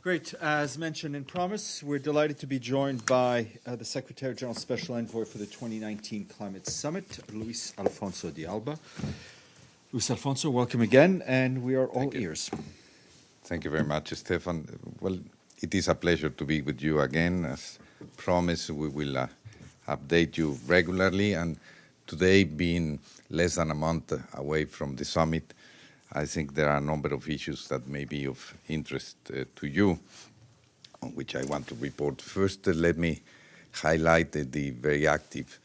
Great. As mentioned in promise, we're delighted to be joined by the Secretary General Special Envoy for the 2019 Climate Summit, Luis Alfonso de Alba. Luis Alfonso, welcome again, and we are all ears. Thank you very much, Stefan. Well, it is a pleasure to be with you again. As promised, we will update you regularly, and today, being less than a month away from the summit, I think there are a number of issues that may be of interest to you, on which I want to report. First, let me highlight the very active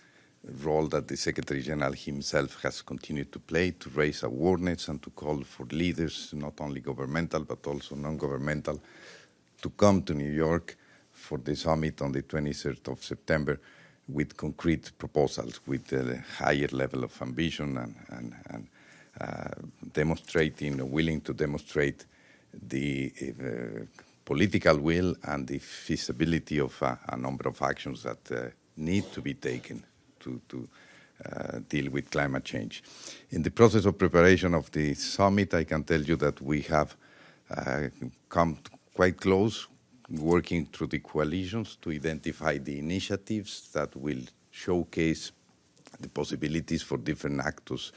role that the Secretary General himself has continued to play to raise awareness and to call for leaders, not only governmental but also non-governmental, to come to New York for the summit on the 23rd of September with concrete proposals, with a higher level of ambition and willing to demonstrate the political will and the feasibility of a number of actions that need to be taken to deal with climate change. In the process of preparation of the summit, I can tell you that we have come quite close, working through the coalitions to identify the initiatives that will showcase the possibilities for different actors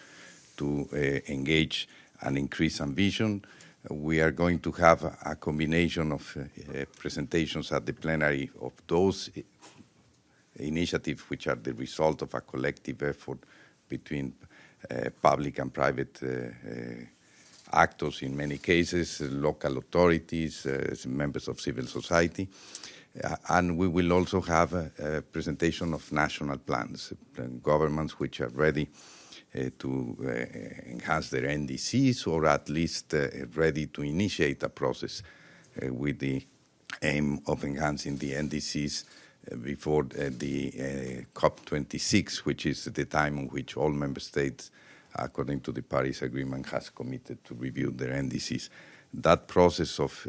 to engage and increase ambition. We are going to have a combination of presentations at the plenary of those initiatives which are the result of a collective effort between public and private actors, in many cases, local authorities, members of civil society. And we will also have a presentation of national plans, governments which are ready to enhance their NDCs, or at least ready to initiate a process with the aim of enhancing the NDCs before the COP26, which is the time on which all member states, according to the Paris Agreement, has committed to review their NDCs. That process of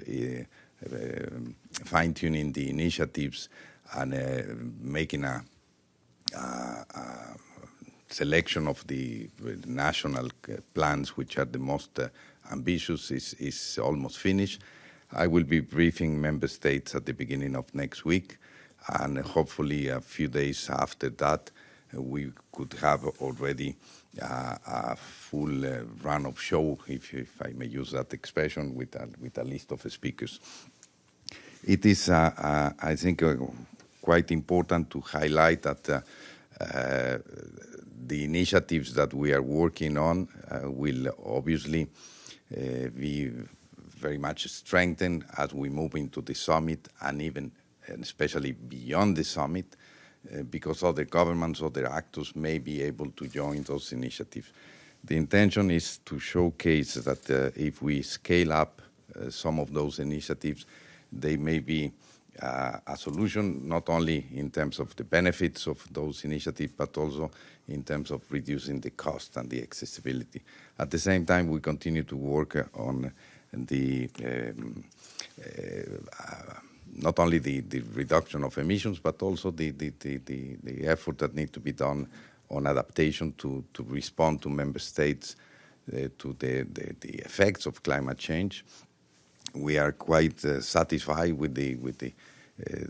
fine-tuning the initiatives and making a selection of the national plans which are the most ambitious is almost finished. I will be briefing member states at the beginning of next week, and hopefully a few days after that we could have already a full run of show, if I may use that expression, with a list of speakers. It is, I think, quite important to highlight that the initiatives that we are working on will obviously be very much strengthened as we move into the summit, and even and especially beyond the summit, because other governments, other actors may be able to join those initiatives. The intention is to showcase that if we scale up some of those initiatives, they may be a solution, not only in terms of the benefits of those initiatives, but also in terms of reducing the cost and the accessibility. At the same time, we continue to work on the not only the reduction of emissions, but also the effort that needs to be done on adaptation to respond to member states to the effects of climate change. We are quite satisfied with the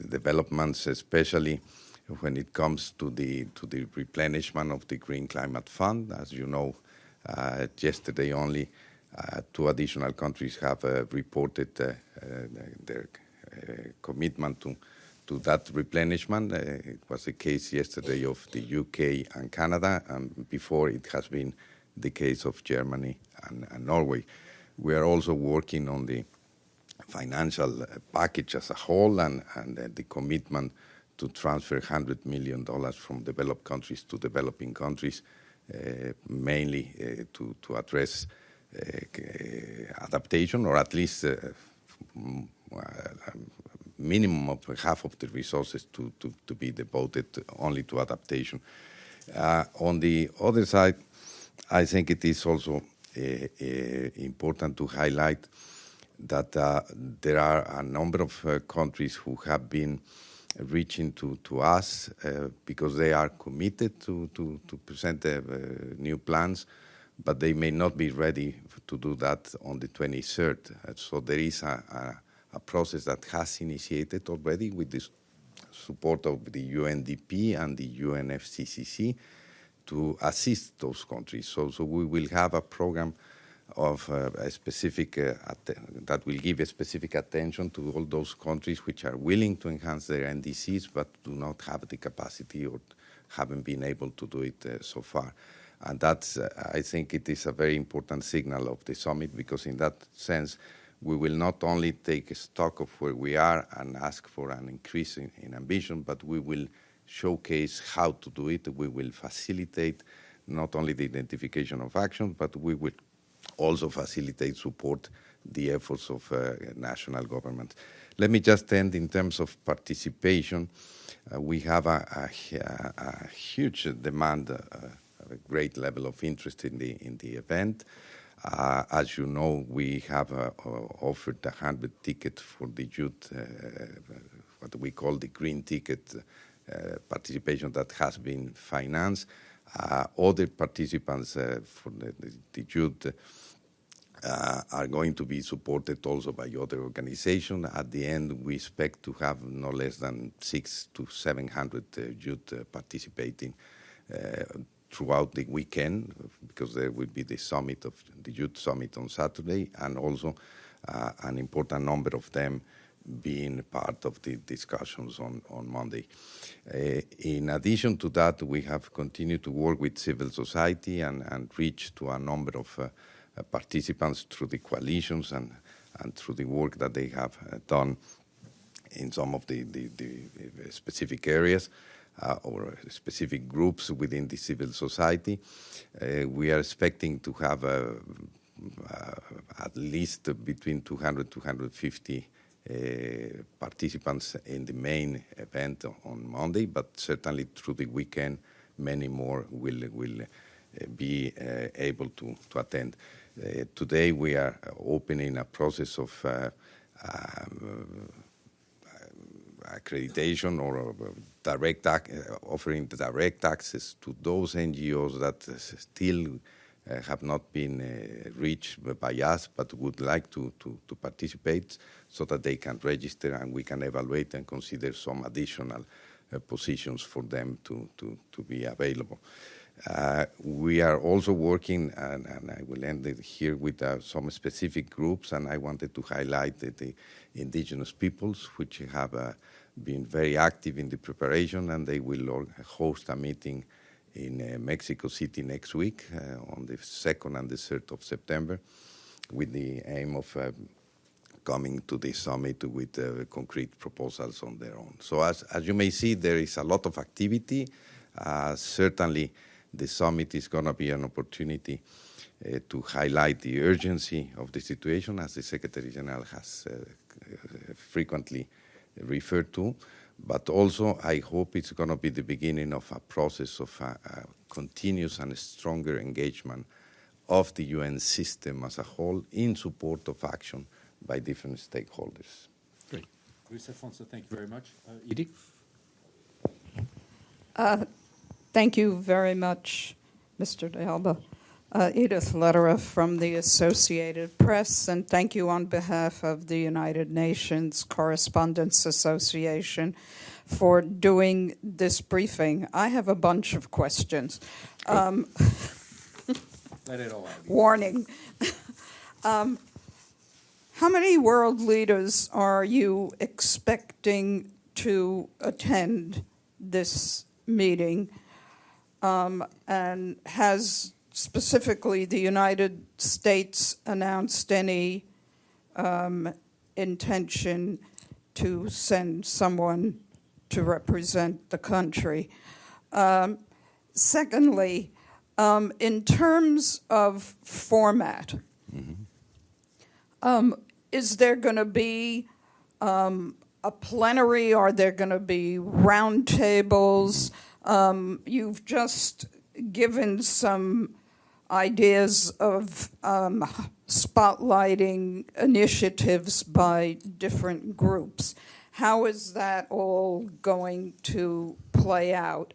developments, especially when it comes to the replenishment of the Green Climate Fund. As you know, yesterday only 2 additional countries have reported their commitment to that replenishment. It was the case yesterday of the UK and Canada, and before it has been the case of Germany and Norway. We are also working on the financial package as a whole, and the commitment to transfer $100 million from developed countries to developing countries, mainly to address adaptation, or at least minimum of half of the resources to be devoted only to adaptation. On the other side, I think it is also important to highlight that there are a number of countries who have been reaching to us because they are committed to present new plans. but they may not be ready to do that on the 23rd. So there is a process that has initiated already with the support of the UNDP and the UNFCCC to assist those countries. So we will have a program of a specific that will give a specific attention to all those countries which are willing to enhance their NDCs but do not have the capacity or haven't been able to do it so far. And that's, I think it is a very important signal of the summit, because in that sense, we will not only take stock of where we are and ask for an increase in ambition, but we will showcase how to do it. We will facilitate not only the identification of actions, but we will also facilitate, support the efforts of national governments. Let me just end in terms of participation. We have a huge demand, a great level of interest in the event. As you know, we have offered 100 tickets for the youth, what we call the green ticket participation that has been financed. Other participants for the youth are going to be supported also by other organizations. At the end, we expect to have no less than 600 to 700 youth participating throughout the weekend, because there will be the summit of the youth summit on Saturday, and also an important number of them being part of the discussions on Monday. In addition to that, we have continued to work with civil society and reach to a number of participants through the coalitions and through the work that they have done in some of the specific areas or specific groups within the civil society. We are expecting to have at least between 200 to 250 participants in the main event on Monday, but certainly through the weekend, many more will be able to attend. Today, we are opening a process of accreditation or offering direct access to those NGOs that still have not been reached by us but would like to participate, so that they can register and we can evaluate and consider some additional positions for them to be available. We are also working, and I will end it here, with some specific groups, and I wanted to highlight the indigenous peoples, which have been very active in the preparation, and they will host a meeting in Mexico City next week on the 2nd and the 3rd of September, with the aim of coming to the summit with concrete proposals on their own. So as you may see, there is a lot of activity. Certainly, the summit is going to be an opportunity to highlight the urgency of the situation, as the Secretary General has frequently referred to. But also, I hope it's going to be the beginning of a process of a continuous and stronger engagement of the UN system as a whole in support of action by different stakeholders. Great. Luis Alfonso, thank you very much. Edie? Thank you very much, Mr. de Alba. Edith Lederer from the Associated Press, and thank you on behalf of the United Nations Correspondents Association for doing this briefing. I have a bunch of questions. Let it all out. Warning. How many world leaders are you expecting to attend this meeting? And has specifically the United States announced any intention to send someone to represent the country? Secondly, in terms of format, is there going to be a plenary? Are there going to be roundtables? You've just given some ideas of spotlighting initiatives by different groups. How is that all going to play out?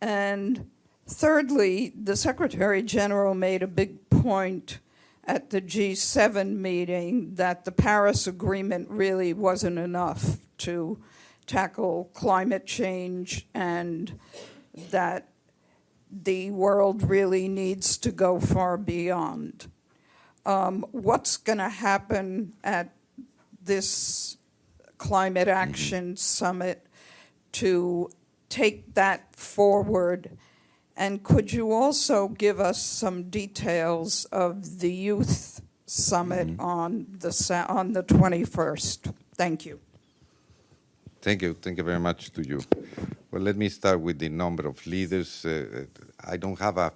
And Thirdly, the Secretary General made a big point at the G7 meeting that the Paris Agreement really wasn't enough to tackle climate change and that the world really needs to go far beyond. What's going to happen at this Climate Action Summit to take that forward? And could you also give us some details of the Youth Summit on the 21st? Thank you. Thank you. Thank you very much to you. Well, let me start with the number of leaders. I don't have a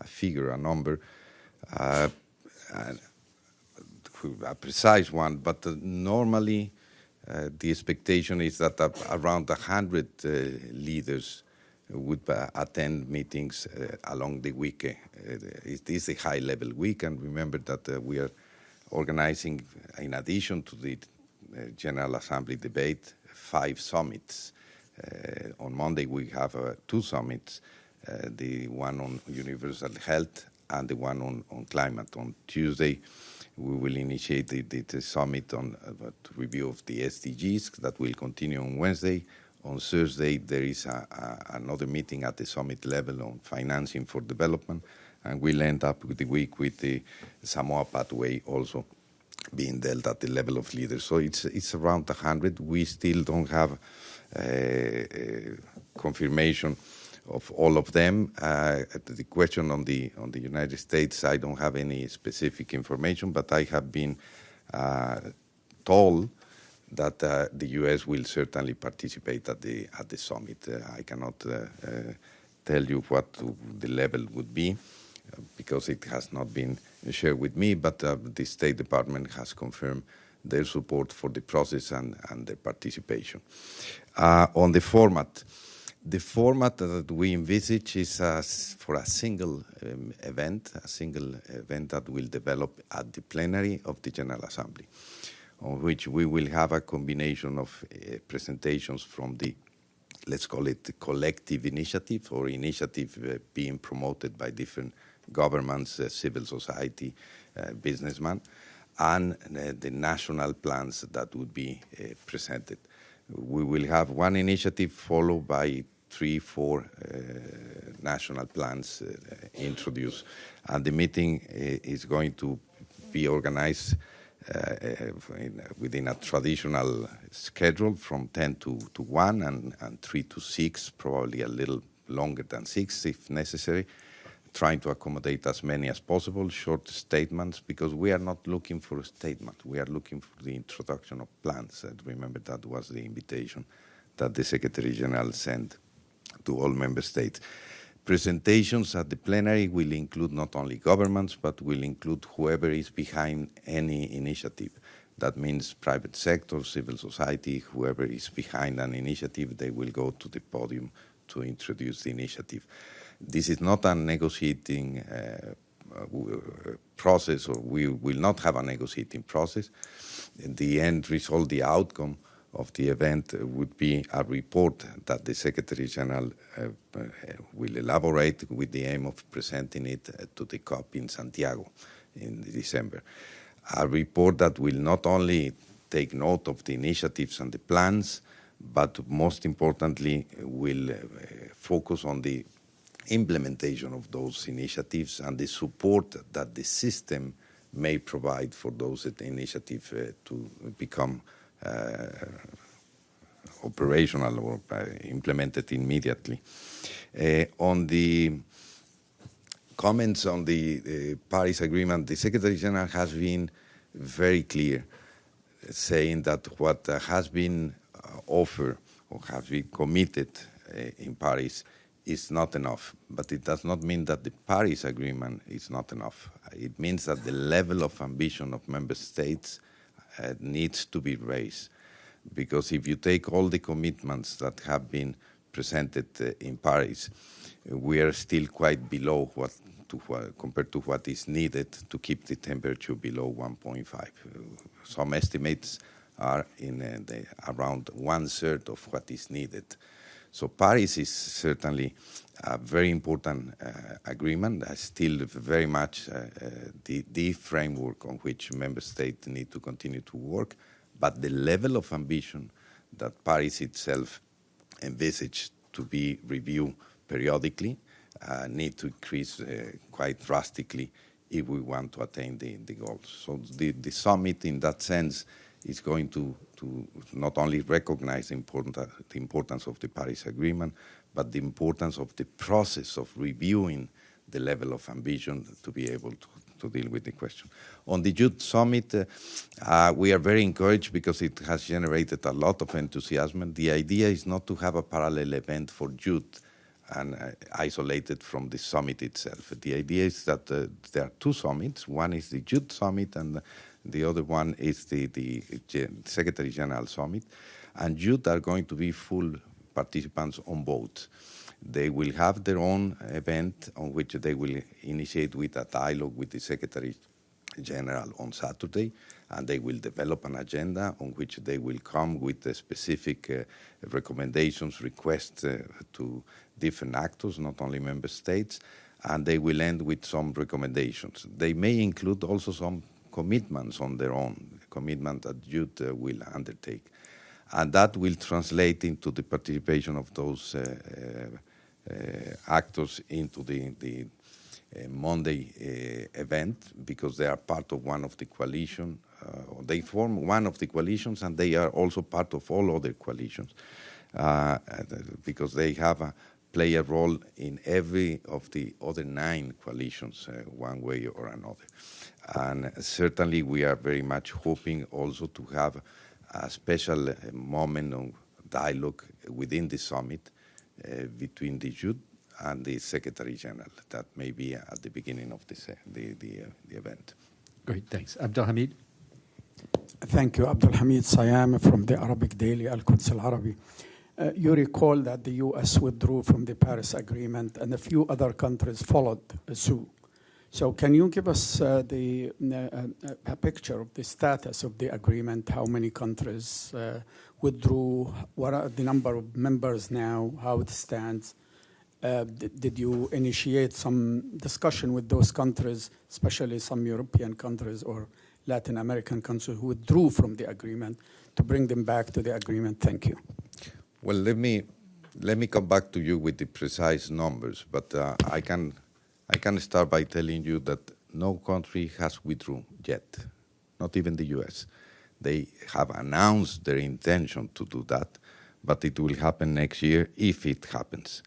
figure, a number, a precise one, but normally the expectation is that around 100 leaders would attend meetings along the week. It is a high-level week, and remember that we are organizing, in addition to the General Assembly debate, 5 summits. On Monday we have 2 summits, the one on universal health and the one on climate. On Tuesday we will initiate the summit on review of the SDGs that will continue on Wednesday. On Thursday there is another meeting at the summit level on financing for development, and we'll end up with the week with the Samoa pathway also being dealt at the level of leaders. So it's around 100. We still don't have confirmation of all of them. The question on the United States, I don't have any specific information, but I have been told that the U.S. will certainly participate at the summit. I cannot tell you what the level would be because it has not been shared with me, but the State Department has confirmed their support for the process and their participation. On the format that we envisage is for a single event that will develop at the plenary of the General Assembly, on which we will have a combination of presentations from the, let's call it the collective initiative or initiative being promoted by different governments, civil society, businessmen, and the national plans that would be presented. We will have one initiative followed by 3-4 national plans introduced. And the meeting is going to be organized within a traditional schedule from 10 to 1 and 3 to 6, probably a little longer than 6 if necessary, trying to accommodate as many as possible, short statements, because we are not looking for a statement. We are looking for the introduction of plans. Remember, that was the invitation that the Secretary General sent to all member states. Presentations at the plenary will include not only governments, but will include whoever is behind any initiative. That means private sector, civil society, whoever is behind an initiative, they will go to the podium to introduce the initiative. This is not a negotiating process, or we will not have a negotiating process. The end result, the outcome of the event would be a report that the Secretary General will elaborate with the aim of presenting it to the COP in Santiago in December. A report that will not only take note of the initiatives and the plans, but most importantly will focus on the implementation of those initiatives and the support that the system may provide for those initiatives to become operational or implemented immediately. On the comments on the Paris Agreement, the Secretary General has been very clear, saying that what has been offered or has been committed in Paris is not enough. But it does not mean that the Paris Agreement is not enough. It means that the level of ambition of member states needs to be raised. Because if you take all the commitments that have been presented in Paris, we are still quite below compared to what is needed to keep the temperature below 1.5. Some estimates are in around 1/3 of what is needed. So Paris is certainly a very important agreement. Still very much the framework on which member states need to continue to work, but the level of ambition that Paris itself envisaged to be reviewed periodically need to increase quite drastically if we want to attain the goals. So the summit in that sense is going to not only recognize the importance of the Paris Agreement, but the importance of the process of reviewing the level of ambition to be able to deal with the question. On the Youth Summit, we are very encouraged because it has generated a lot of enthusiasm. The idea is not to have a parallel event for youth and isolated from the summit itself. The idea is that there are two summits. One is the Youth Summit and the other one is the Secretary General Summit. And youth are going to be full participants on both. They will have their own event on which they will initiate with a dialogue with the Secretary General on Saturday, and they will develop an agenda on which they will come with the specific recommendations, requests to different actors, not only member states, and they will end with some recommendations. They may include also some commitments on their own, commitment that youth will undertake. And that will translate into the participation of those actors into the Monday event, because they are part of one of the coalition. They form one of the coalitions, and they are also part of all other coalitions, because they have play a role in every of the other 9 coalitions, one way or another. And certainly we are very much hoping also to have a special moment of dialogue within the summit between the youth and the Secretary General. That may be at the beginning of the event. Great, thanks. Abdelhamid? Thank you. Abdelhamid Sayam from the Arabic daily Al-Quds Al-Arabi. You recall that the U.S. withdrew from the Paris Agreement and a few other countries followed suit. So can you give us a picture of the status of the agreement, how many countries withdrew, what are the number of members now, how it stands? Did you initiate some discussion with those countries, especially some European countries or Latin American countries who withdrew from the agreement, to bring them back to the agreement? Thank you. Well, let me come back to you with the precise numbers, but I can start by telling you that no country has withdrawn yet, not even the U.S. They have announced their intention to do that, but it will happen next year if it happens.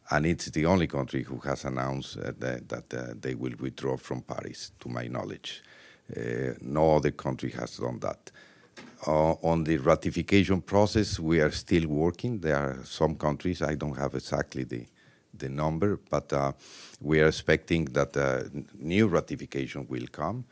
And it's the only country who has announced that they will withdraw from Paris, to my knowledge. No other country has done that. On the ratification process, we are still working. There are some countries, I don't have exactly the number, but we are expecting that new ratification will come,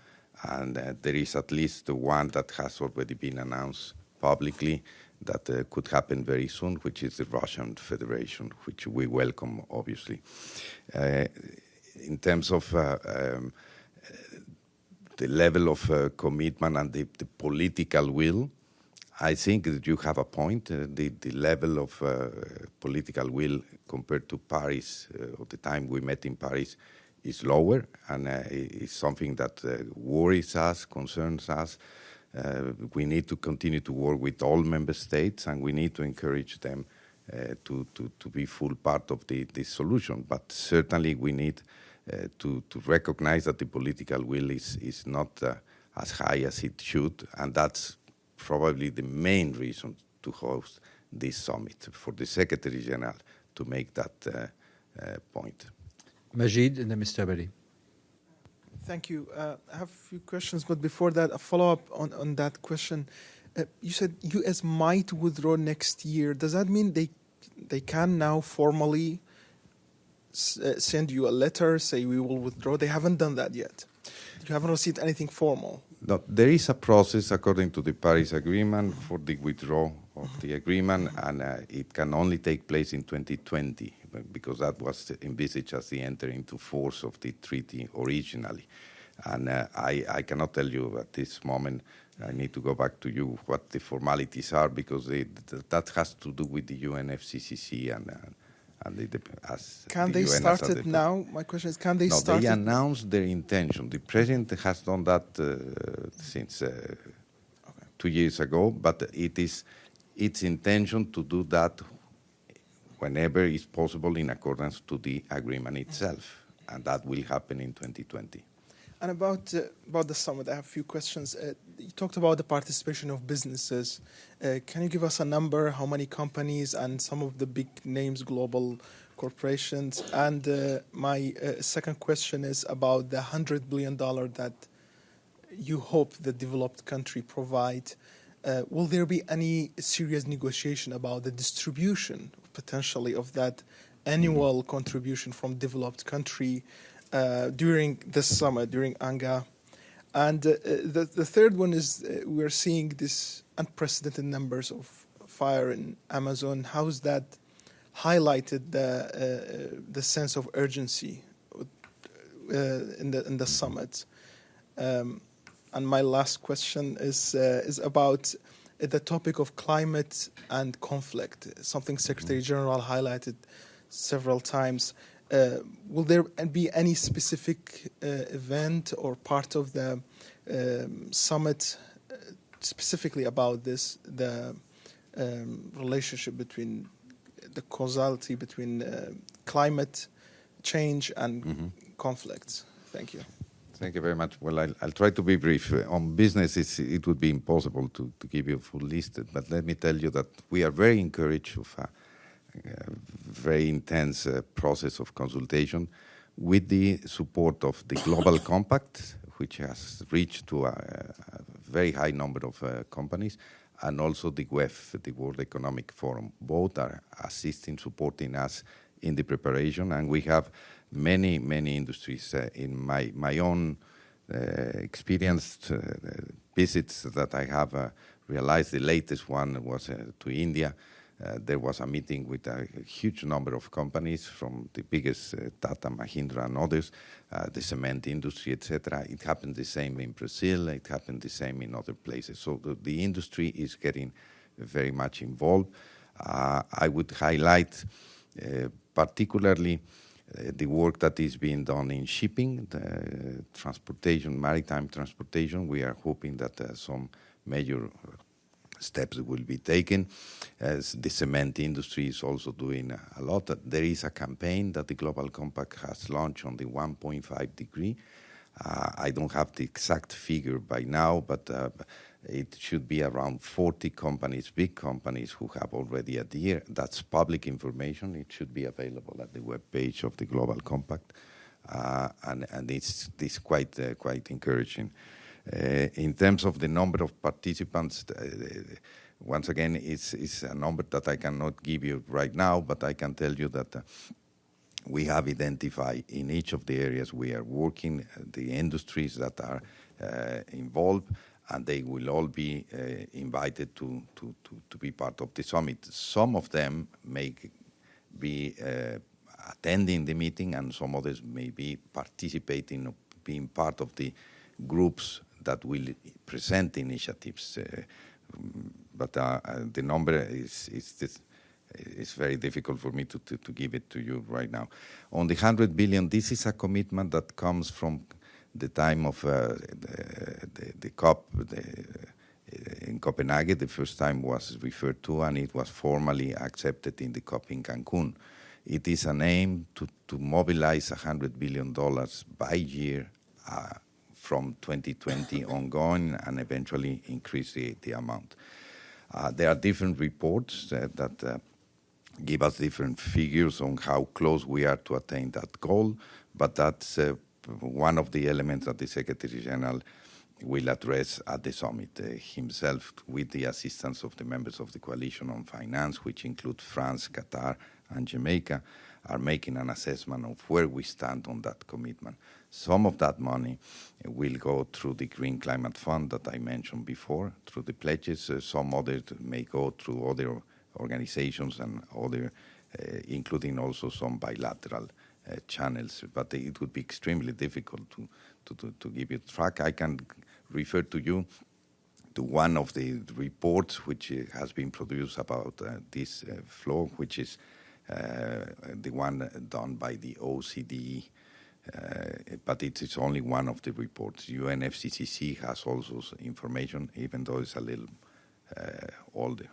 and there is at least one that has already been announced publicly that could happen very soon, which is the Russian Federation, which we welcome, obviously. In terms of the level of commitment and the political will, I think that you have a point. The level of political will compared to Paris, at the time we met in Paris, is lower, and it's something that worries us, concerns us. We need to continue to work with all member states, and we need to encourage them to be full part of the solution. But certainly we need to recognize that the political will is not as high as it should, and that's probably the main reason to host this summit, for the Secretary General to make that point. Majid and then Mr. Abadi. Thank you. I have a few questions, but before that, a follow-up on that question. You said U.S. might withdraw next year. Does that mean they can now formally send you a letter, say we will withdraw? They haven't done that yet. You haven't received anything formal. No, there is a process according to the Paris Agreement for the withdrawal of the agreement, and it can only take place in 2020 because that was envisaged as the entry into force of the treaty originally. And I cannot tell you at this moment. I need to go back to you what the formalities are, because that has to do with the UNFCCC and can they start it now? My question is, can they start it? No, they it announced their intention. The president has done that since 2 years ago, but it is its intention to do that whenever is possible in accordance to the agreement itself, and that will happen in 2020. And about the summit, I have a few questions. You talked about the participation of businesses. Can you give us a number, how many companies and some of the big names, global corporations? And my second question is about the $100 billion that you hope the developed country provide. Will there be any serious negotiation about the distribution, potentially, of that annual contribution from developed country during this summit, during ANGA? And the third one is we're seeing this unprecedented numbers of fire in Amazon. How's that highlighted the sense of urgency in the summit? And my last question is about the topic of climate and conflict, something Secretary General highlighted several times. Will there be any specific event or part of the summit specifically about this, the relationship between the causality between climate change and conflicts? Thank you. Thank you very much. Well, I'll try to be brief. On business, it would be impossible to give you a full list, but let me tell you that we are very encouraged of a very intense process of consultation with the support of the Global Compact, which has reached to a very high number of companies, and also the WEF, the World Economic Forum. Both are assisting, supporting us in the preparation, and we have many industries. In my own experienced visits that I have realized, the latest one was to India. There was a meeting with a huge number of companies from the biggest Tata, Mahindra, and others, the cement industry, etc. It happened the same in Brazil. It happened the same in other places. So the industry is getting very much involved. I would highlight particularly the work that is being done in shipping, the transportation, maritime transportation. We are hoping that some major steps will be taken. As the cement industry is also doing a lot. There is a campaign that the Global Compact has launched on the 1.5 degree. I don't have the exact figure by now, but it should be around 40 companies, big companies, who have already adhered. That's public information. It should be available at the webpage of the Global Compact, and it's quite encouraging. In terms of the number of participants, once again, it's a number that I cannot give you right now, but I can tell you that we have identified in each of the areas we are working the industries that are involved, and they will all be invited to be part of the summit. Some of them may be attending the meeting, and some others may be participating, being part of the groups that will present initiatives. But the number is very difficult for me to give it to you right now. On the 100 billion, this is a commitment that comes from the time of the COP in Copenhagen. The first time was referred to, and it was formally accepted in the COP in Cancun. It is an aim to mobilize $100 billion by year from 2020 ongoing, and eventually increase the amount. There are different reports that give us different figures on how close we are to attain that goal, but that's one of the elements that the Secretary General will address at the summit himself, with the assistance of the members of the Coalition on Finance, which include France, Qatar, and Jamaica, are making an assessment of where we stand on that commitment. Some of that money will go through the Green Climate Fund that I mentioned before, through the pledges. Some others may go through other organizations and other, including also some bilateral channels, but it would be extremely difficult to give you track. I can refer to you to one of the reports which has been produced about this flow, which is the one done by the OCDE, but it is only one of the reports. UNFCCC has also information, even though it's a little older.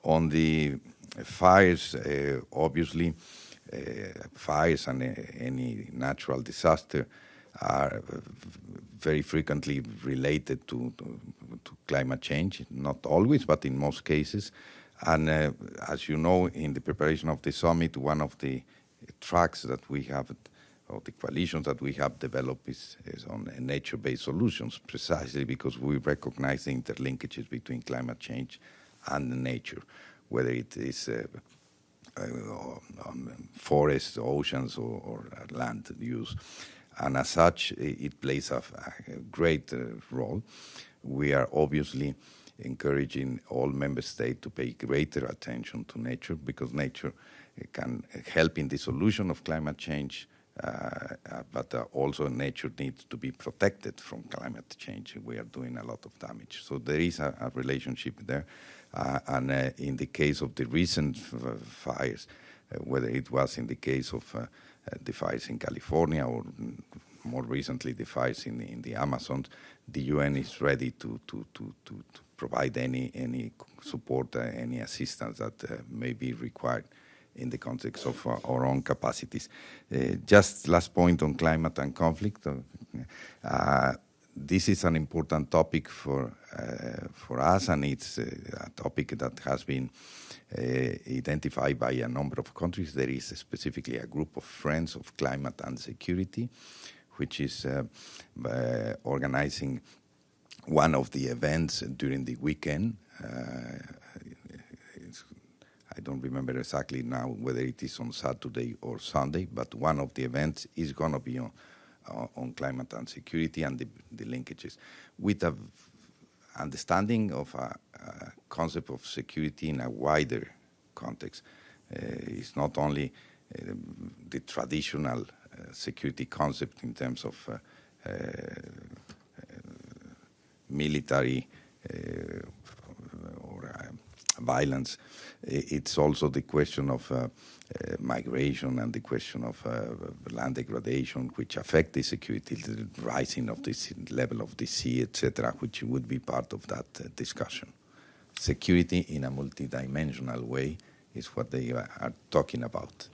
On the fires, obviously, fires and any natural disaster are very frequently related to climate change, not always, but in most cases. And as you know, in the preparation of the summit, one of the tracks that we have, or the coalitions that we have developed is on nature-based solutions, precisely because we recognize the interlinkages between climate change and nature, whether it is on forests, oceans, or land use. And as such, it plays a great role. We are obviously encouraging all member states to pay greater attention to nature, because nature can help in the solution of climate change, but also nature needs to be protected from climate change. We are doing a lot of damage. So there is a relationship there. And in the case of the recent fires, whether it was in the case of the fires in California or more recently the fires in the Amazon, the UN is ready to provide any support, any assistance that may be required in the context of our own capacities. Just last point on climate and conflict. This is an important topic for us, and it's a topic that has been identified by a number of countries. There is specifically a group of Friends of Climate and Security, which is organizing one of the events during the weekend. I don't remember exactly now whether it is on Saturday or Sunday, but one of the events is going to be on climate and security and the linkages, with a understanding of a concept of security in a wider context. It's not only the traditional security concept in terms of military or violence. It's also the question of migration and the question of land degradation, which affect the security, the rising of the level of the sea, etc., which would be part of that discussion. Security in a multidimensional way is what they are talking about.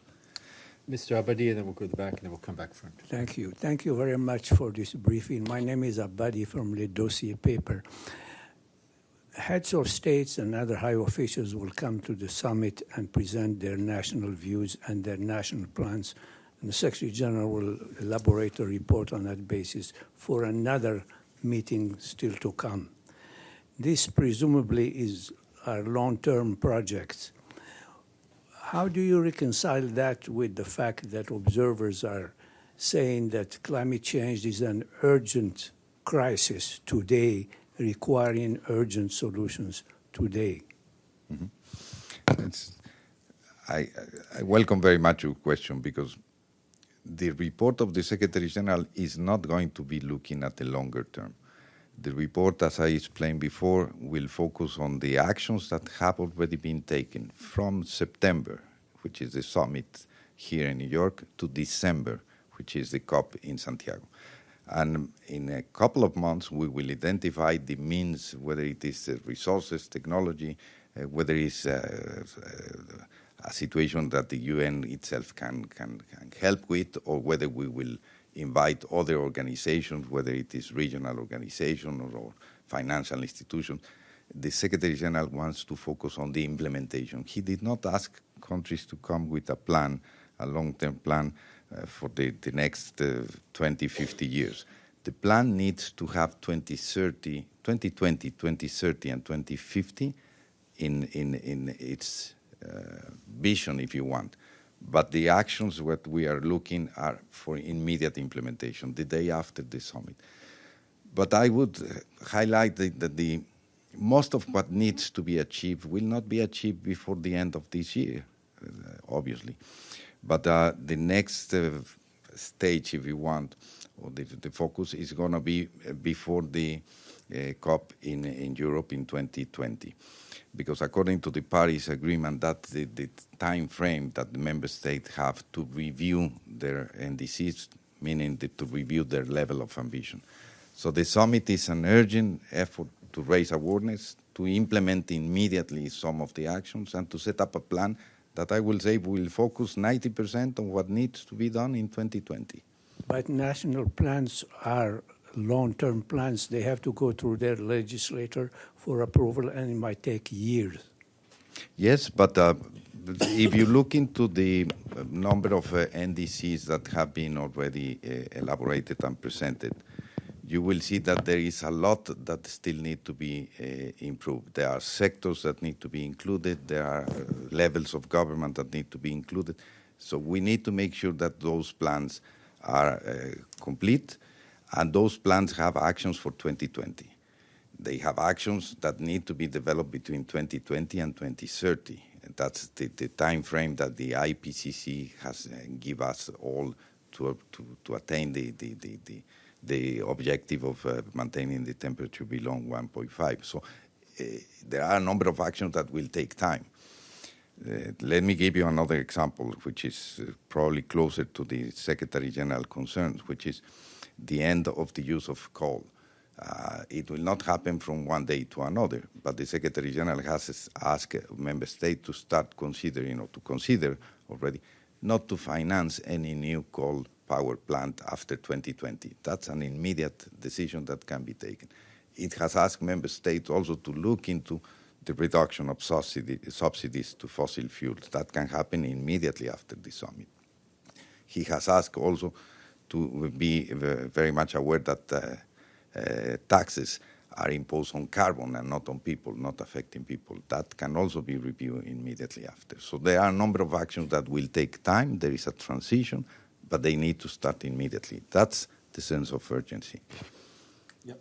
Mr. Abadi, and then we'll go back, and then we'll come back front. Thank you. Thank you very much for this briefing. My name is Abadi from Le Dossier Paper. Heads of states and other high officials will come to the summit and present their national views and their national plans, and the Secretary General will elaborate a report on that basis for another meeting still to come. This presumably are long-term projects. How do you reconcile that with the fact that observers are saying that climate change is an urgent crisis today, requiring urgent solutions today? Mm-hmm. I welcome very much your question, because the report of the Secretary General is not going to be looking at the longer term. The report, as I explained before, will focus on the actions that have already been taken from September, which is the summit here in New York, to December, which is the COP in Santiago. And in a couple of months, we will identify the means, whether it is resources, technology, whether it's a situation that the UN itself can help with, or whether we will invite other organizations, whether it is regional organizations or financial institutions. The Secretary General wants to focus on the implementation. He did not ask countries to come with a plan, a long-term plan for the next 20, 50 years. The plan needs to have 2020, 2030, and 2050 in its vision, if you want. But the actions what we are looking are for immediate implementation, the day after the summit. But I would highlight that the most of what needs to be achieved will not be achieved before the end of this year, obviously. But the next stage, if you want, or the focus is going to be before the COP in Europe in 2020. Because according to the Paris Agreement, that's the time frame that the member states have to review their NDCs, meaning to review their level of ambition. So the summit is an urgent effort to raise awareness, to implement immediately some of the actions, and to set up a plan that I will say will focus 90% on what needs to be done in 2020. But national plans are long-term plans. They have to go through their legislator for approval, and it might take years. Yes, but if you look into the number of NDCs that have been already elaborated and presented, you will see that there is a lot that still need to be improved. There are sectors that need to be included. There are levels of government that need to be included. So we need to make sure that those plans are complete, and those plans have actions for 2020. They have actions that need to be developed between 2020 and 2030. And that's the time frame that the IPCC has give us all to attain the objective of maintaining the temperature below 1.5. So there are a number of actions that will take time. Let me give you another example, which is probably closer to the Secretary General concerns, which is the end of the use of coal. It will not happen from one day to another, but the Secretary General has asked member states to start considering, or to consider already, not to finance any new coal power plant after 2020. That's an immediate decision that can be taken. It has asked member states also to look into the reduction of subsidies to fossil fuels. That can happen immediately after the summit. He has asked also to be very much aware that taxes are imposed on carbon and not on people, not affecting people. That can also be reviewed immediately after. So there are a number of actions that will take time. There is a transition, but they need to start immediately. That's the sense of urgency. Yep.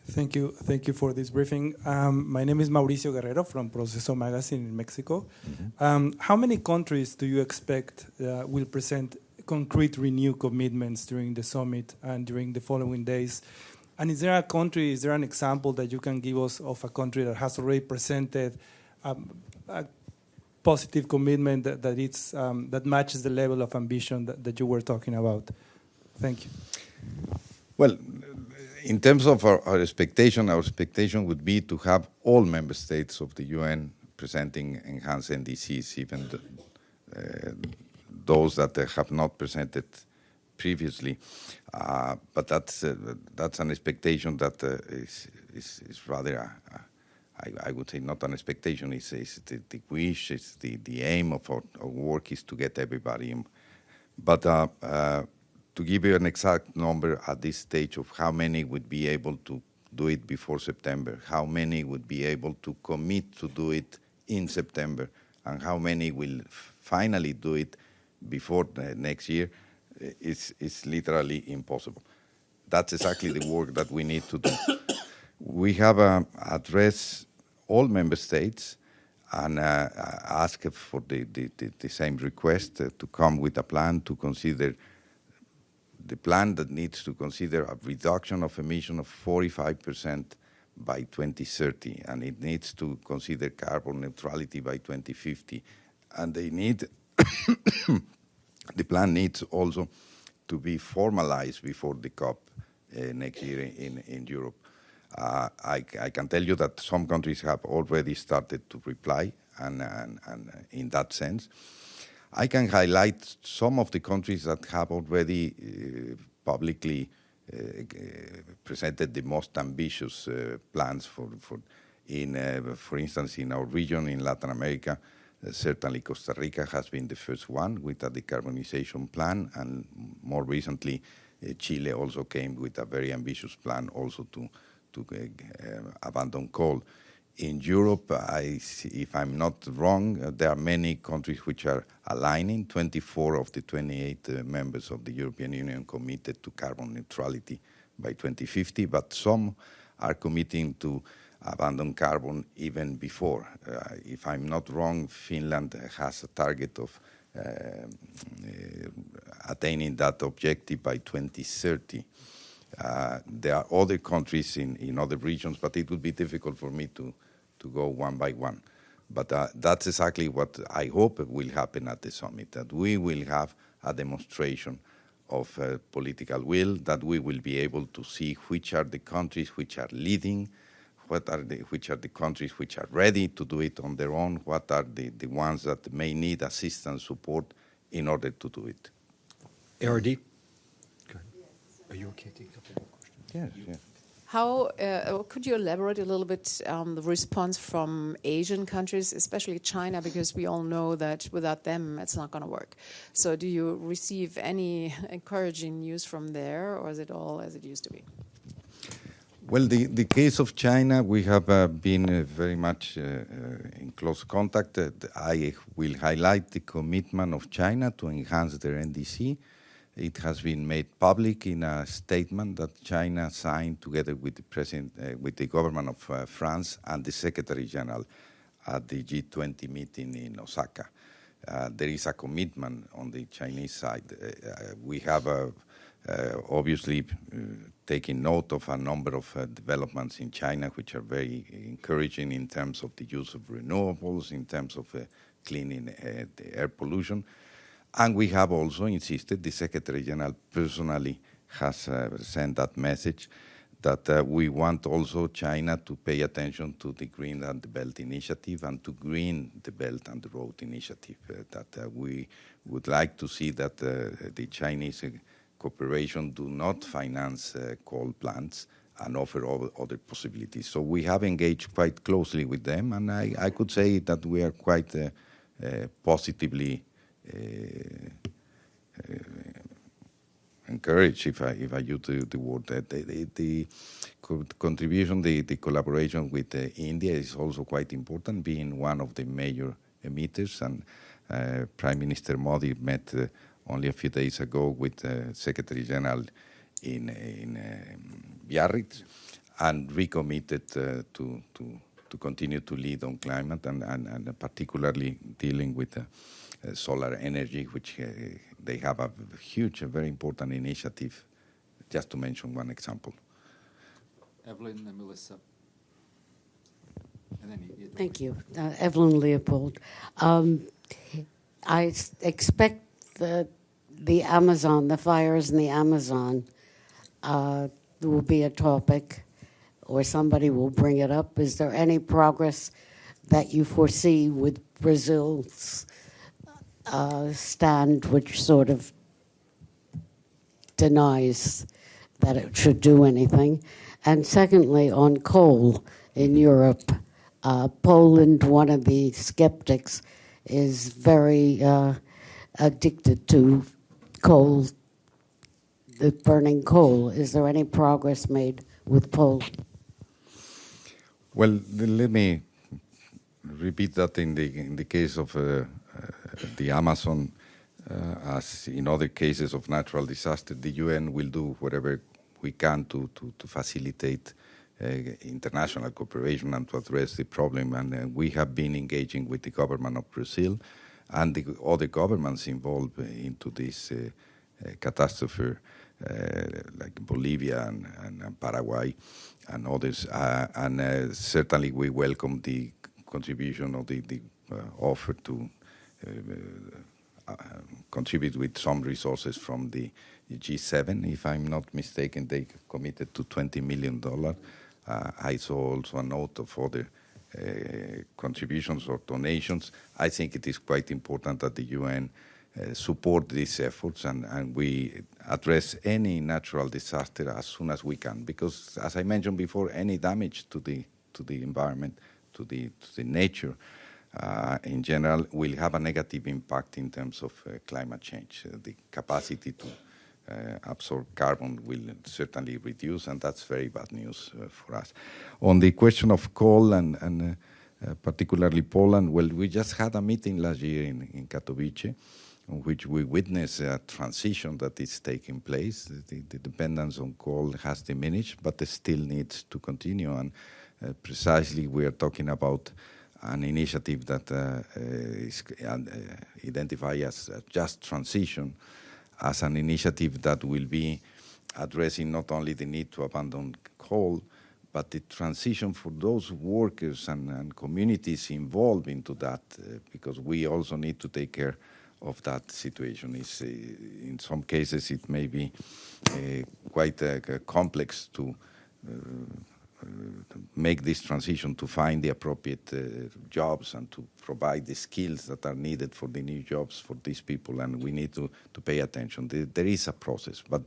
Thank you for this briefing. My name is Mauricio Guerrero from Proceso Magazine in Mexico. Mm-hmm. How many countries do you expect will present concrete renewed commitments during the summit and during the following days? And is there an example that you can give us of a country that has already presented a positive commitment that matches the level of ambition that you were talking about? Thank you. Well, in terms of our expectation would be to have all member states of the UN presenting enhanced NDCs, even those that have not presented previously. But that's an expectation that is rather, I would say, not an expectation. It's the wish, it's the aim of our work is to get everybody in. But to give you an exact number at this stage of how many would be able to do it before September, how many would be able to commit to do it in September, and how many will finally do it before next year, is literally impossible. That's exactly the work that we need to do. We have addressed all member states and asked for the same request to come with a plan to consider the plan that needs to consider a reduction of emission of 45% by 2030, and it needs to consider carbon neutrality by 2050. And they need, the plan needs also to be formalized before the COP next year in Europe. I can tell you that some countries have already started to reply, and in that sense. I can highlight some of the countries that have already publicly presented the most ambitious plans for instance, in our region in Latin America. Certainly Costa Rica has been the first one with a decarbonization plan, and more recently Chile also came with a very ambitious plan also to abandon coal. In Europe, if I'm not wrong, there are many countries which are aligning. 24 of the 28 members of the European Union committed to carbon neutrality by 2050, but some are committing to abandon carbon even before. If I'm not wrong, Finland has a target of attaining that objective by 2030. There are other countries in other regions, but it would be difficult for me to go one by one. But that's exactly what I hope will happen at the summit, that we will have a demonstration of political will, that we will be able to see which are the countries which are leading, which are the countries which are ready to do it on their own, what are the ones that may need assistance, support in order to do it. ARD? Go ahead. Are you okay to take a couple more questions? Yes. How could you elaborate a little bit on the response from Asian countries, especially China, because we all know that without them it's not going to work. So do you receive any encouraging news from there, or is it all as it used to be? Well, the case of China, we have been very much in close contact. I will highlight the commitment of China to enhance their NDC. It has been made public in a statement that China signed together with the president, with the government of France and the Secretary General at the G20 meeting in Osaka. There is a commitment on the Chinese side. We have obviously taken note of a number of developments in China which are very encouraging in terms of the use of renewables, in terms of cleaning the air pollution. And we have also insisted, the Secretary General personally has sent that message, that we want also China to pay attention to the Green and the Belt Initiative and to Green the Belt and the Road Initiative, that we would like to see that the Chinese cooperation do not finance coal plants and offer other possibilities. So we have engaged quite closely with them, and I could say that we are quite positively encouraged, if I use the word. The contribution, the collaboration with India is also quite important, being one of the major emitters. And Prime Minister Modi met only a few days ago with Secretary General in Biarritz and recommitted to continue to lead on climate and particularly dealing with solar energy, which they have a huge, a very important initiative, just to mention one example. Evelyn and Melissa. And then Thank you. Evelyn Leopold. I expect the Amazon, the fires in the Amazon will be a topic, or somebody will bring it up. Is there any progress that you foresee with Brazil's stand, which sort of denies that it should do anything? And secondly, on coal in Europe, Poland, one of the skeptics, is very addicted to coal, the burning coal. Is there any progress made with Poland? Well, let me repeat that in the case of the Amazon, as in other cases of natural disaster, the UN will do whatever we can to facilitate international cooperation and to address the problem. And we have been engaging with the government of Brazil and the other governments involved into this catastrophe, like Bolivia and Paraguay and others. And certainly we welcome the contribution of the offer to contribute with some resources from the G7. If I'm not mistaken, they committed to $20 million. I saw also a note of other contributions or donations. I think it is quite important that the UN support these efforts and we address any natural disaster as soon as we can, because as I mentioned before, any damage to the environment, to the nature in general will have a negative impact in terms of climate change. The capacity to absorb carbon will certainly reduce, and that's very bad news for us. On the question of coal and particularly Poland, well, we just had a meeting last year in Katowice, in which we witnessed a transition that is taking place. The dependence on coal has diminished, but it still needs to continue. And precisely we are talking about an initiative that is identified as just transition, as an initiative that will be addressing not only the need to abandon coal, but the transition for those workers and communities involved into that, because we also need to take care of that situation. In some cases, it may be quite complex to make this transition, to find the appropriate jobs and to provide the skills that are needed for the new jobs for these people, and we need to pay attention. There is a process, but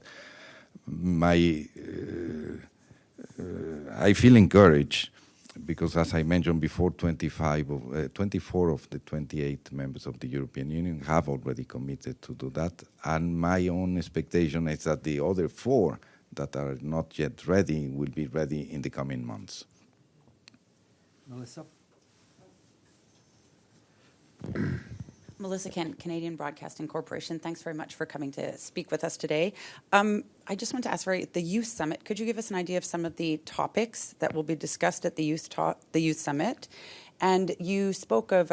I feel encouraged because, as I mentioned before, 24 of the 28 members of the European Union have already committed to do that, and my own expectation is that the other 4 that are not yet ready will be ready in the coming months. Melissa? Melissa Kent, Canadian Broadcasting Corporation. Thanks very much for coming to speak with us today. I just want to ask, the Youth Summit, could you give us an idea of some of the topics that will be discussed at the Youth Summit? And you spoke of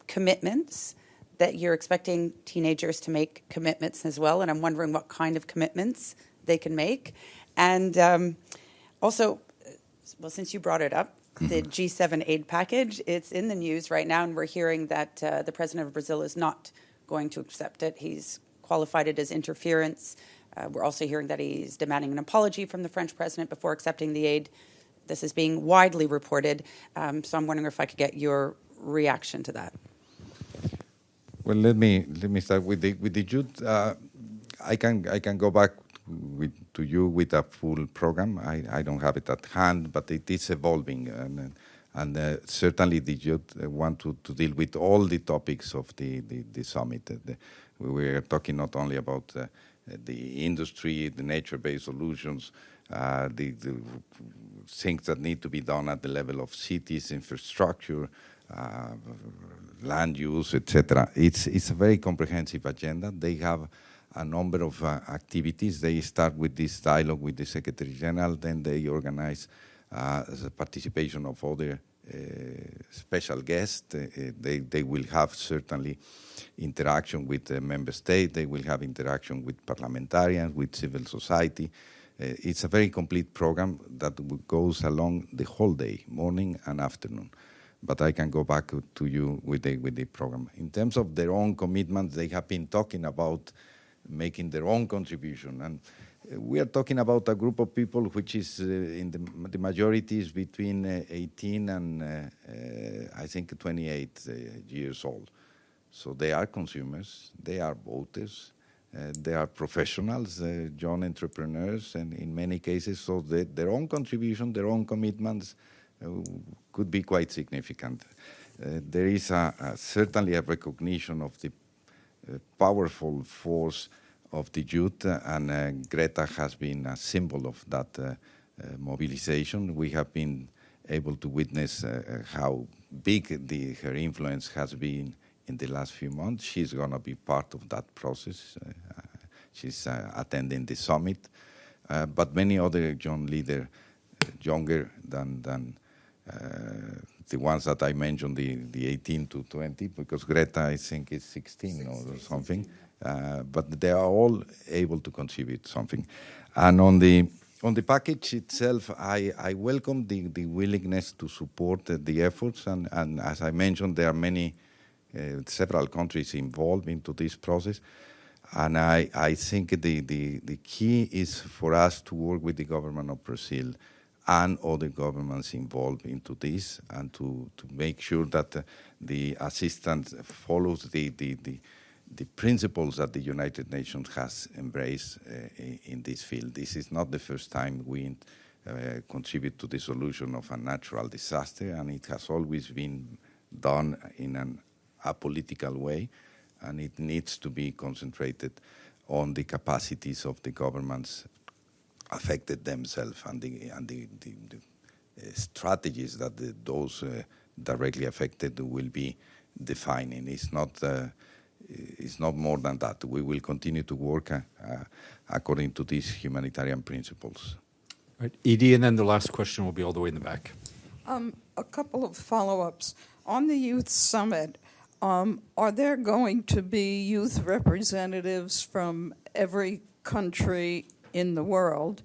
commitments, that you're expecting teenagers to make commitments as well, and I'm wondering what kind of commitments they can make. And also, well, since you brought it up, the G7 aid package, it's in the news right now, and we're hearing that the president of Brazil is not going to accept it. He's qualified it as interference. We're also hearing that he's demanding an apology from the French president before accepting the aid. This is being widely reported, so I'm wondering if I could get your reaction to that. Well, let me start with the youth. I can go back to you with a full program. I don't have it at hand, but it is evolving, and certainly the youth want to deal with all the topics of the summit. We are talking not only about the industry, the nature-based solutions, the things that need to be done at the level of cities, infrastructure, land use, etc. It's a very comprehensive agenda. They have a number of activities. They start with this dialogue with the Secretary General, then they organize the participation of other special guests. They will have certainly interaction with the member state. They will have interaction with parliamentarians, with civil society. It's a very complete program that goes along the whole day, morning and afternoon. But I can go back to you with the program. In terms of their own commitments, they have been talking about making their own contribution. And we are talking about a group of people which is in the majority is between 18 and I think 28 years old. So they are consumers, they are voters, they are professionals, young entrepreneurs, and in many cases, so their own contribution, their own commitments could be quite significant. There is certainly a recognition of the powerful force of the youth, and Greta has been a symbol of that mobilization. We have been able to witness how big her influence has been in the last few months. She's going to be part of that process. She's attending the summit, but many other young leaders, younger than the ones that I mentioned, the 18 to 20, because Greta, I think, is 16 or something. But they are all able to contribute something. And on the package itself, I welcome the willingness to support the efforts. And as I mentioned, there are several countries involved into this process. And I think the key is for us to work with the government of Brazil and other governments involved into this, and to make sure that the assistance follows the principles that the United Nations has embraced in this field. This is not the first time we contribute to the solution of a natural disaster, and it has always been done in an apolitical way, and it needs to be concentrated on the capacities of the governments affected themselves and the strategies that those directly affected will be defining. It's not more than that. We will continue to work according to these humanitarian principles. Right, Edie, and then the last question will be all the way in the back. A couple of follow-ups. On the Youth Summit, are there going to be youth representatives from every country in the world?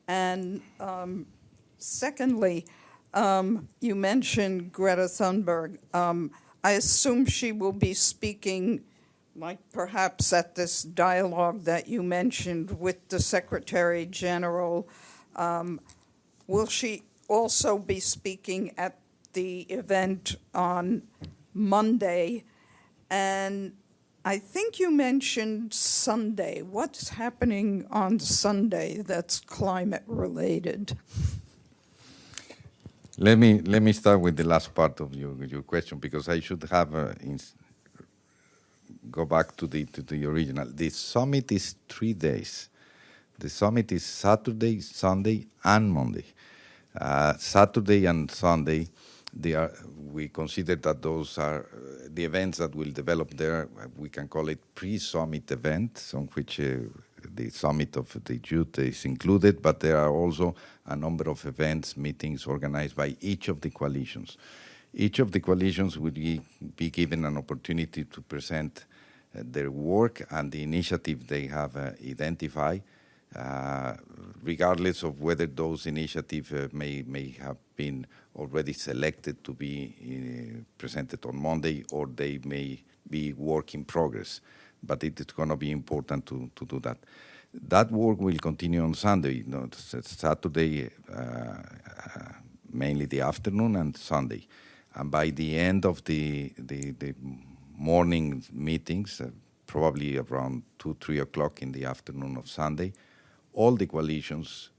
And secondly, you mentioned Greta Thunberg. I assume she will be speaking, like perhaps at this dialogue that you mentioned with the Secretary General. Will she also be speaking at the event on Monday? And I think you mentioned Sunday. What's happening on Sunday that's climate related? Let me start with the last part of your question, because I should have go back to the original. The summit is 3 days. The summit is Saturday, Sunday, and Monday. Saturday and Sunday, we consider that those are the events that will develop there. We can call it pre-summit events, on which the summit of the youth is included, but there are also a number of events, meetings organized by each of the coalitions. Each of the coalitions will be given an opportunity to present their work and the initiative they have identified, regardless of whether those initiatives may have been already selected to be presented on Monday, or they may be work in progress. But it is going to be important to do that. That work will continue on Sunday, Saturday, mainly the afternoon, and Sunday. And by the end of the morning meetings, probably around 2, 3 o'clock in the afternoon of Sunday, all the coalitions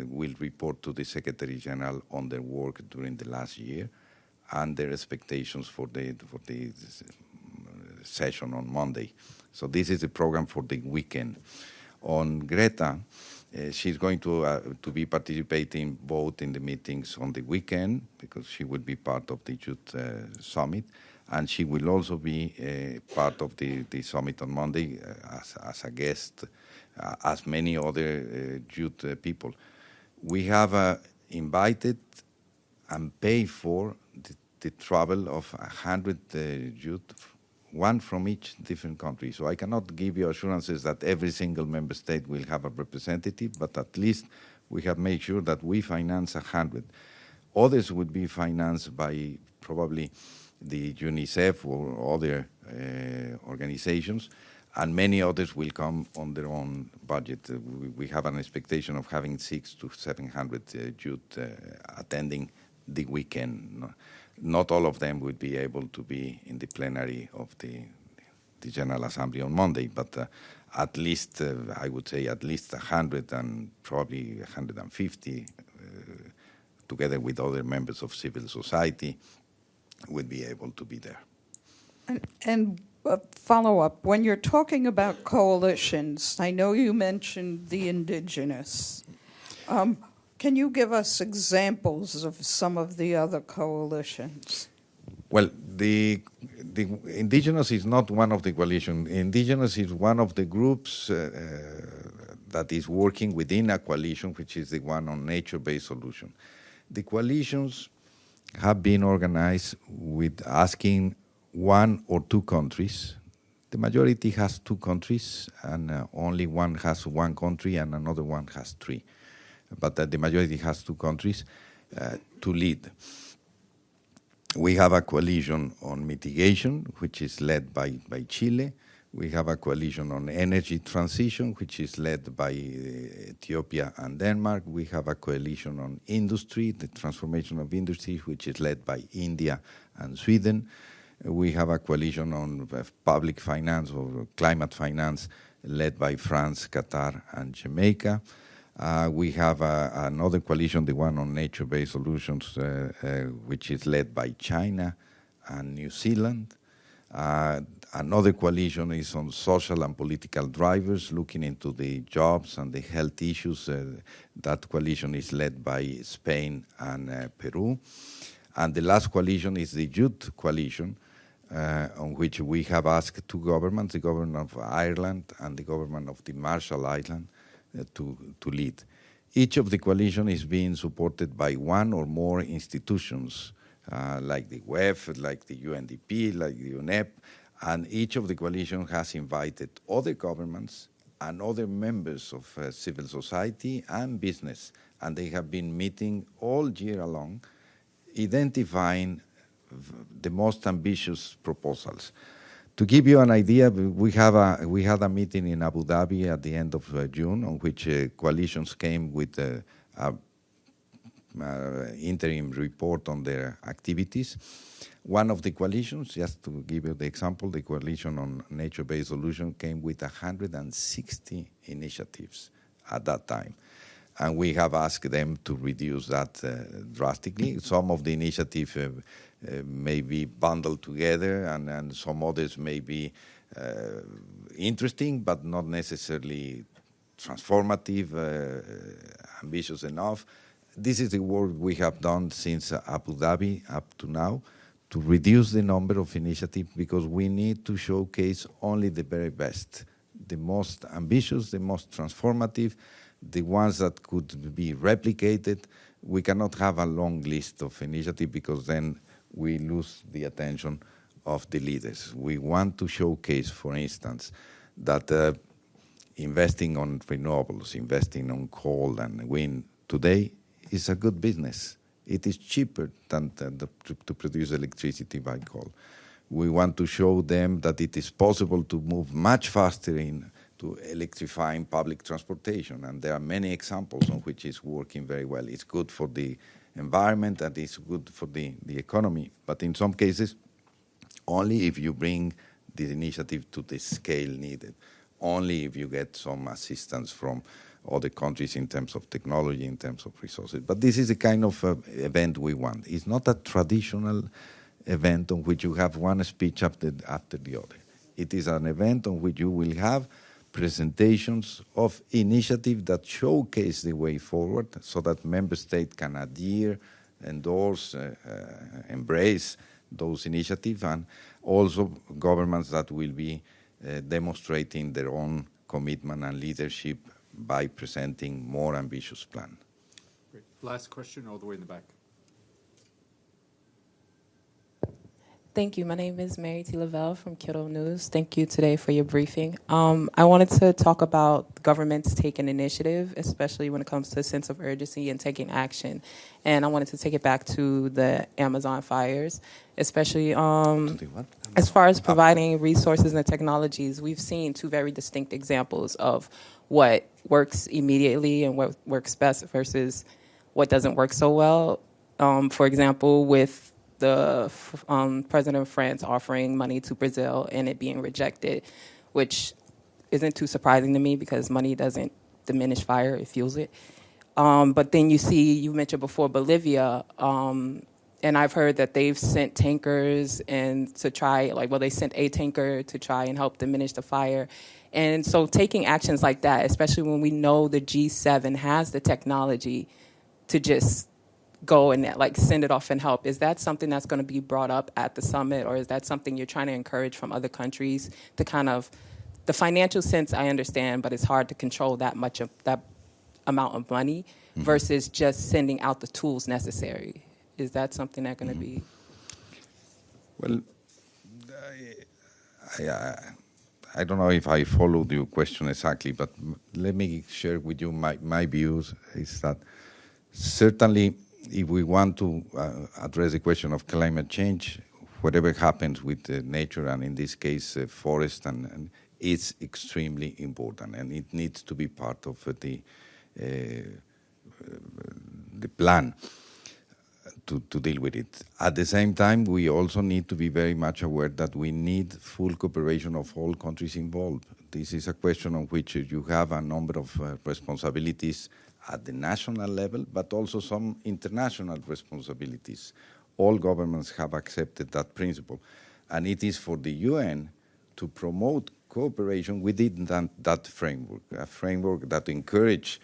will report to the Secretary General on their work during the last year and their expectations for the session on Monday. So this is a program for the weekend. On Greta, she's going to be participating both in the meetings on the weekend, because she will be part of the Youth Summit, and she will also be part of the summit on Monday as a guest, as many other youth people. We have invited and paid for the travel of 100 youth, one from each different country. So I cannot give you assurances that every single member state will have a representative, but at least we have made sure that we finance 100. Others would be financed by probably the UNICEF or other organizations, and many others will come on their own budget. We have an expectation of having 600 to 700 youth attending the weekend. Not all of them would be able to be in the plenary of the General Assembly on Monday, but at least, I would say at least 100 and probably 150, together with other members of civil society, would be able to be there. And follow-up, when you're talking about coalitions, I know you mentioned the indigenous. Can you give us examples of some of the other coalitions? Well, the indigenous is not one of the coalitions. Indigenous is one of the groups that is working within a coalition, which is the one on nature-based solution. The coalitions have been organized with asking 1 or 2 countries. The majority has 2 countries, and only one has 1 country, and another one has 3. But the majority has 2 countries to lead. We have a coalition on mitigation, which is led by Chile. We have a coalition on energy transition, which is led by Ethiopia and Denmark. We have a coalition on industry, the transformation of industry, which is led by India and Sweden. We have a coalition on public finance or climate finance, led by France, Qatar, and Jamaica. We have another coalition, the one on nature-based solutions, which is led by China and New Zealand. Another coalition is on social and political drivers, looking into the jobs and the health issues. That coalition is led by Spain and Peru. And the last coalition is the Youth Coalition, on which we have asked 2 governments, the government of Ireland and the government of the Marshall Islands, to lead. Each of the coalition is being supported by one or more institutions, like the WEF, like the UNDP, like the UNEP, and each of the coalition has invited other governments and other members of civil society and business, and they have been meeting all year long, identifying the most ambitious proposals. To give you an idea, we had a meeting in Abu Dhabi at the end of June, on which coalitions came with a interim report on their activities. One of the coalitions, just to give you the example, the Coalition on Nature-Based Solution came with 160 initiatives at that time. And we have asked them to reduce that drastically. Some of the initiatives may be bundled together, and some others may be interesting, but not necessarily transformative, ambitious enough. This is the work we have done since Abu Dhabi up to now, to reduce the number of initiatives, because we need to showcase only the very best, the most ambitious, the most transformative, the ones that could be replicated. We cannot have a long list of initiatives, because then we lose the attention of the leaders. We want to showcase, for instance, that investing on renewables, investing on coal and wind today is a good business. It is cheaper than to produce electricity by coal. We want to show them that it is possible to move much faster to electrifying public transportation, and there are many examples on which it's working very well. It's good for the environment and it's good for the economy, but in some cases, only if you bring the initiative to the scale needed, only if you get some assistance from other countries in terms of technology, in terms of resources. But this is the kind of event we want. It's not a traditional event on which you have one speech after the other. It is an event on which you will have presentations of initiatives that showcase the way forward, so that member states can adhere, endorse, embrace those initiatives, and also governments that will be demonstrating their own commitment and leadership by presenting more ambitious plan. Great. Last question, all the way in the back. Thank you. My name is Mary T. Lavelle from Kyoto News. Thank you today for your briefing. I wanted to talk about governments taking initiative, especially when it comes to a sense of urgency and taking action. And I wanted to take it back to the Amazon fires, especially as far as providing resources and technologies. We've seen two very distinct examples of what works immediately and what works best versus what doesn't work so well. For example, with the president of France offering money to Brazil and it being rejected, which isn't too surprising to me because money doesn't diminish fire, it fuels it. But then you mentioned before Bolivia, and I've heard that they've sent tankers and to try, they sent a tanker to try and help diminish the fire. And so taking actions like that, especially when we know the G7 has the technology to just go and send it off and help, is that something that's going to be brought up at the summit, or is that something you're trying to encourage from other countries to kind of, the financial sense I understand, but it's hard to control that much of that amount of money versus just sending out the tools necessary? Is that something that's going to be? Well, I don't know if I followed your question exactly, but let me share with you my views. Is that certainly if we want to address the question of climate change, whatever happens with nature, and in this case forest, and it's extremely important, and it needs to be part of the plan to deal with it. At the same time, we also need to be very much aware that we need full cooperation of all countries involved. This is a question on which you have a number of responsibilities at the national level, but also some international responsibilities. All governments have accepted that principle, and it is for the UN to promote cooperation within that framework, a framework that encourages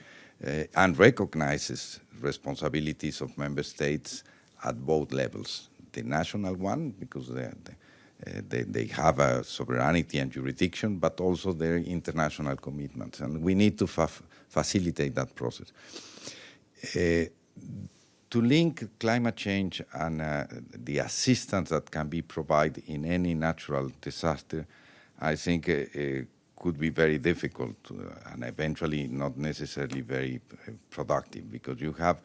and recognizes responsibilities of member states at both levels. The national one, because they have a sovereignty and jurisdiction, but also their international commitments. And we need to facilitate that process. To link climate change and the assistance that can be provided in any natural disaster, I think could be very difficult and eventually not necessarily very productive, because you have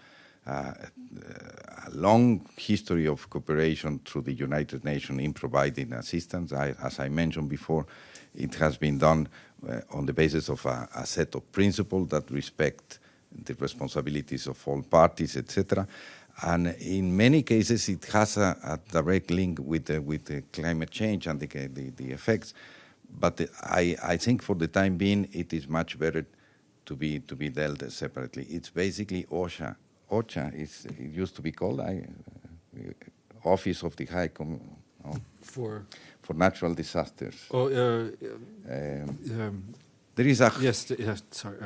a long history of cooperation through the United Nations in providing assistance. As I mentioned before, it has been done on the basis of a set of principles that respect the responsibilities of all parties, etc. And in many cases, it has a direct link with the climate change and the effects. But I think for the time being, it is much better to be dealt separately. It's basically OSHA. OCHA it used to be called Office of the High For Natural Disasters. Oh, there is a sorry.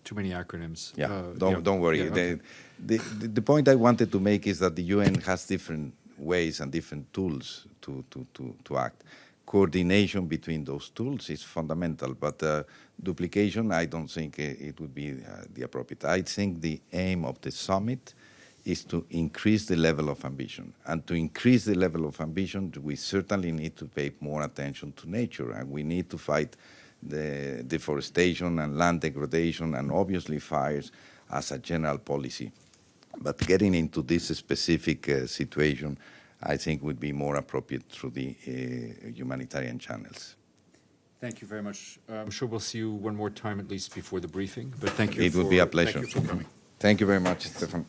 Too many acronyms. Yeah, don't worry. Yeah, okay. The point I wanted to make is that the UN has different ways and different tools to act. Coordination between those tools is fundamental, but duplication, I don't think it would be the appropriate. I think the aim of the summit is to increase the level of ambition. And to increase the level of ambition, we certainly need to pay more attention to nature, and we need to fight the deforestation and land degradation and obviously fires as a general policy. But getting into this specific situation, I think would be more appropriate through the humanitarian channels. Thank you very much. I'm sure we'll see you one more time at least before the briefing, but thank you. It would be a pleasure. Thank you for coming. Thank you very much, Stefan.